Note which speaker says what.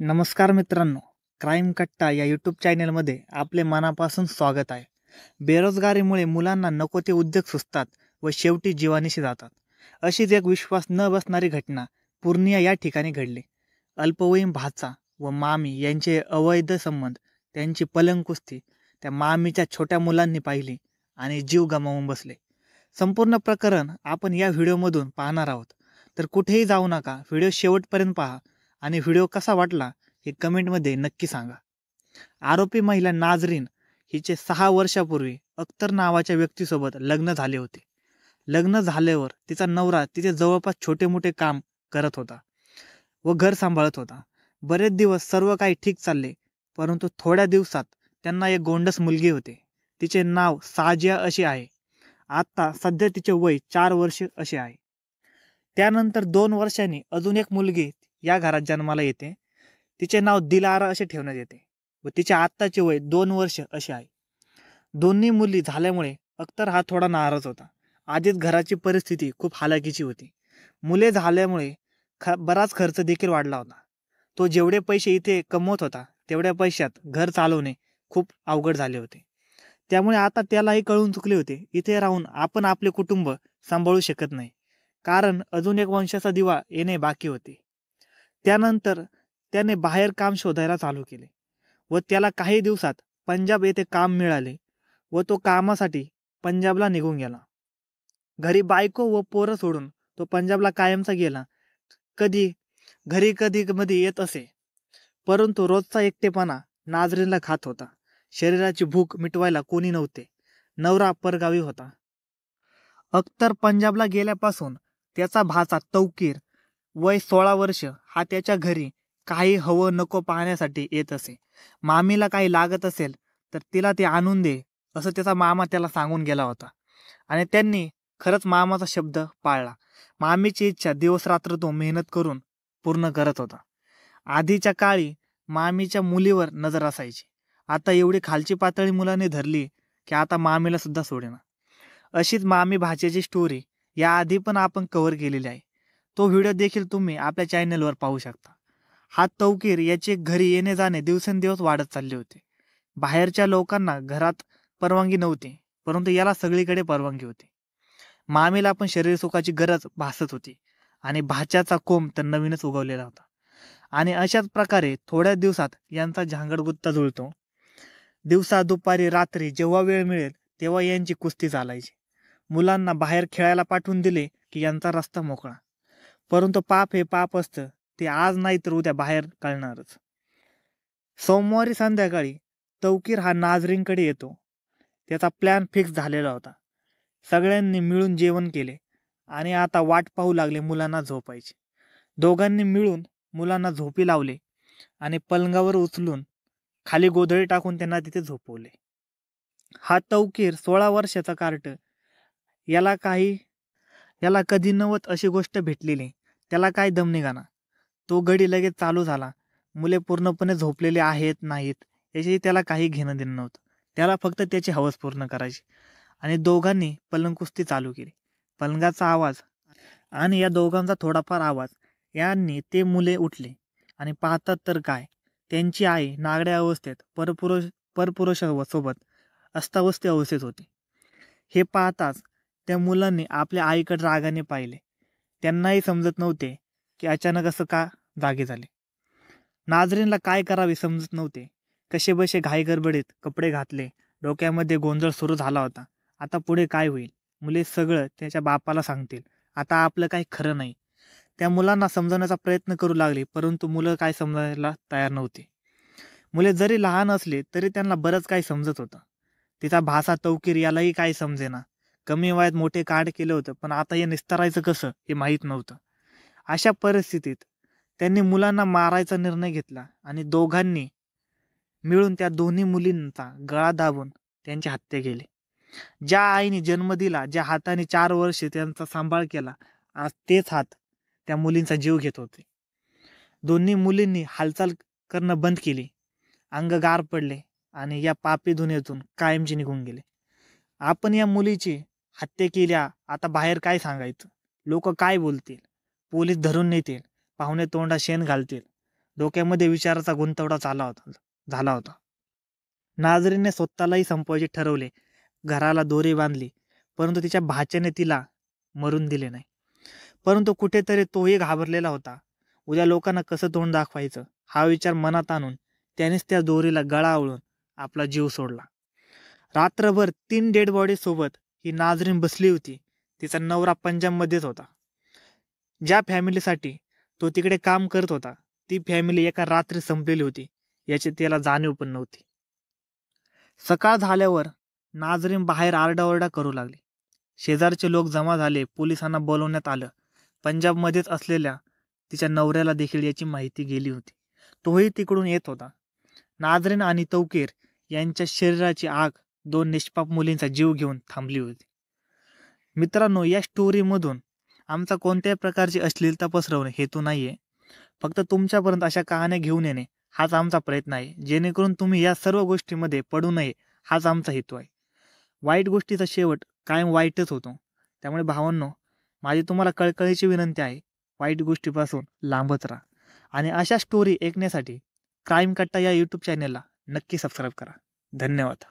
Speaker 1: नमस्कार मित्रांनो, क्राईम कट्टा या यूट्यूब चॅनलमध्ये आपले मनापासून स्वागत आहे. बेरोजगारीमुळे मुलांना नको ते उद्योग सुचतात व शेवटी जीवानिशी जातात. अशीच एक विश्वास न बसणारी घटना पूर्णिया या ठिकाणी घडली. अल्पवयीन भाचा व मामी यांचे अवैध संबंध, त्यांची पलंग कुस्ती त्या मामीच्या छोट्या मुलांनी पाहिली आणि जीव गमावून बसले. संपूर्ण प्रकरण आपण या व्हिडिओमधून पाहणार आहोत. तर कुठेही जाऊ नका, व्हिडिओ शेवटपर्यंत पहा आणि व्हिडिओ कसा वाटला हे कमेंटमध्ये नक्की सांगा. आरोपी महिला नाजरीन हिचे 6 वर्षापूर्वी अख्तर नावाच्या व्यक्तीसोबत लग्न झाले होते. लग्न झाल्यावर तिचा नवरा तिचे जवळपास छोटे मोठे काम करत होता व घर सांभाळत होता. बरेच दिवस सर्व काही ठीक चालले, परंतु थोड्या दिवसात त्यांना एक गोंडस मुलगी होते. तिचे नाव साजिया असे आहे. आता सध्या तिचे वय 4 वर्ष असे आहे. त्यानंतर 2 वर्षांनी अजून एक मुलगी या घरात जन्माला येते. तिचे नाव दिलारा असे ठेवण्यात येते व तिचे आत्ताचे वय 2 वर्ष असे आहे. दोन्ही मुली झाल्यामुळे अख्तर हा थोडा नाराज होता. आधीच घराची परिस्थिती खूप हालाकीची होती. मुले झाल्यामुळे बराच खर्च देखील वाढला होता. तो जेवढे पैसे इथे कमवत होता तेवढ्या पैशात घर चालवणे खूप अवघड झाले होते. त्यामुळे आता त्यालाही कळून चुकले होते, इथे राहून आपण आपले कुटुंब सांभाळू शकत नाही, कारण अजून एक वंशाचा दिवा येणे बाकी होते. त्यानंतर त्याने बाहेर काम शोधायला चालू केले व त्याला काही दिवसात पंजाब येथे काम मिळाले व तो कामासाठी पंजाबला निघून गेला. घरी बायको व पोरं सोडून तो पंजाबला कायमचा गेला. कधी मध्ये येत असे, परंतु रोजचा एकटेपणा नाजरीनला खात होता. शरीराची भूक मिटवायला कोणी नव्हते. नवरा परगावी होता. अख्तर पंजाबला गेल्यापासून त्याचा भाचा तौकीर वय 16 वर्ष हा त्याच्या घरी काही हवं नको पाहण्यासाठी येत असे. मामीला काही लागत असेल तर तिला ते आणून दे असं त्याचा मामा त्याला सांगून गेला होता आणि त्यांनी खरंच मामाचा शब्द पाळला. मामीची इच्छा दिवस रात्र तो मेहनत करून पूर्ण करत होता. आधीच्या काळी मामीच्या मुलीवर नजर असायची. आता एवढी खालची पातळी मुलाने धरली की आता मामीला सुद्धा सोडेना. अशीच मामी भाच्याची स्टोरी याआधी पण आपण कव्हर केलेली आहे. तो व्हिडिओ देखील तुम्ही आपल्या चॅनलवर पाहू शकता. हा तौकीर याचे घरी येणे जाणे दिवसेंदिवस वाढत चालले होते. बाहेरच्या लोकांना घरात परवानगी नव्हती, परंतु याला सगळीकडे परवानगी होती. मामीला पण शरीर सुखाची गरज भासत होती आणि भाच्याचा कोंब तर नवीनच उगवलेला होता. आणि अशाच प्रकारे थोड्या दिवसात यांचा झांगडगुत्ता जुळतो. दिवसा दुपारी रात्री जेव्हा वेळ मिळेल तेव्हा यांची कुस्ती चालायची. मुलांना बाहेर खेळायला पाठवून दिले की यांचा रस्ता मोकळा. परंतु पाप हे पाप असतं, ते आज नाही तर उद्या बाहेर कळणारच. सोमवारी संध्याकाळी तौकीर हा नाजरीनकडे येतो. त्याचा प्लॅन फिक्स झालेला होता. सगळ्यांनी मिळून जेवण केले आणि आता वाट पाहू लागले मुलांना झोपायची. दोघांनी मिळून मुलांना झोपी लावले आणि पलंगावर उचलून खाली गोधडी टाकून त्यांना तिथे झोपवले. हा तौकीर 16 वर्षाचा कार्ट, याला कधी नव्हत अशी गोष्ट भेटलेली. त्याला काय दम निघाना. तो गडी लगेच चालू झाला. मुले पूर्णपणे झोपलेले आहेत नाहीत याची त्याला काही घेणं देणं नव्हतं. त्याला फक्त त्याची हवस पूर्ण करायची. आणि दोघांनी पलंग कुस्ती चालू केली. पलंगाचा आवाज आणि या दोघांचा थोडाफार आवाज यांनी ते मुले उठले आणि पाहतात तर काय, त्यांची आई नागड्या अवस्थेत परपुरुषासोबत अस्ताव्यस्त अवस्थेत होती. हे पाहताच त्या मुलांनी आपल्या आईकडे रागाने पाहिले. त्यांनाही समजत नव्हते की अचानक असं का जागे झाले. नाजरीनला काय करावे समजत नव्हते. कसे बसे घाई गडबडीत कपडे घातले. डोक्यामध्ये गोंधळ सुरू झाला होता. आता पुढे काय होईल? मुले सगळं त्याच्या बापाला सांगतील. आता आपलं काही खरं नाही. त्या मुलांना समजवण्याचा प्रयत्न करू लागले, परंतु मुलं काय समजायला तयार नव्हते. मुले जरी लहान असले तरी त्यांना बरंच काही समजत होतं. तिचा भासा तौकीर यालाही काही समजेना. कमी वयात मोठे कार्ड केलं होतं, पण आता हे निस्तारायचं कसं हे माहीत नव्हतं. अशा परिस्थितीत त्यांनी मुलांना मारायचा निर्णय घेतला आणि दोघांनी मिळून त्या दोन्ही मुलींचा गळा दाबून त्यांची हत्या केली. ज्या आईने जन्म दिला, ज्या हाताने 4 वर्षे त्यांचा सांभाळ केला, आज तेच हात त्या मुलींचा जीव घेत होते. दोन्ही मुलींनी हालचाल करणं बंद केली. अंग गार पडले आणि या पापी दुनियेतून कायमचे निघून गेले. आपण या मुलीची हत्या केल्या, आता बाहेर काय सांगायचं? लोक काय बोलतील? पोलीस धरून नेतील, पाहुणे तोंडा शेण घालतील. डोक्यामध्ये विचाराचा गुंतवडा झाला होता. नाझरीनने स्वतःलाही संपवायचे ठरवले. घराला दोरी बांधली, परंतु तिच्या भाच्याने तिला मरून दिले नाही. परंतु कुठेतरी तोही घाबरलेला होता. उद्या लोकांना कसं तोंड दाखवायचं हा विचार मनात आणून त्यानेच त्या दोरीला गळा आवळून आपला जीव सोडला. रात्रभर 3 डेड बॉडी सोबत ही नाझरीन बसली होती. तिचा नवरा पंजाबमध्येच होता. ज्या फॅमिलीसाठी तो तिकडे काम करत होता ती फॅमिली एका रात्री संपलेली होती याची त्याला जाणीव पण नव्हती. सकाळ झाल्यावर नाझरीन बाहेर आरडाओरडा करू लागली. शेजारचे लोक जमा झाले. पोलिसांना बोलवण्यात आलं. पंजाबमध्येच असलेल्या तिच्या नवऱ्याला देखील याची माहिती गेली होती. तोही तिकडून येत होता. नाझरीन आणि तौकीर यांच्या शरीराची आग 2 निष्पाप मुलींचा जीव घेऊन थांबली होती. मित्रांनो, या स्टोरीमधून आमचा कोणत्याही प्रकारची अश्लीलता पसरवणे हेतू नाहीये. फक्त तुमच्यापर्यंत अशा कहाण्या घेऊन येणे हाच आमचा प्रयत्न आहे, जेणेकरून तुम्ही या सर्व गोष्टीमध्ये पडू नये हाच आमचा हेतू आहे. वाईट गोष्टीचा शेवट कायम वाईटच होतो. त्यामुळे भावांनो, माझी तुम्हाला कळकळीची विनंती आहे, वाईट गोष्टीपासून लांबच राहा. आणि अशा स्टोरी ऐकण्यासाठी क्राईम कट्टा या यूट्यूब चॅनेलला नक्की सबस्क्राईब करा. धन्यवाद.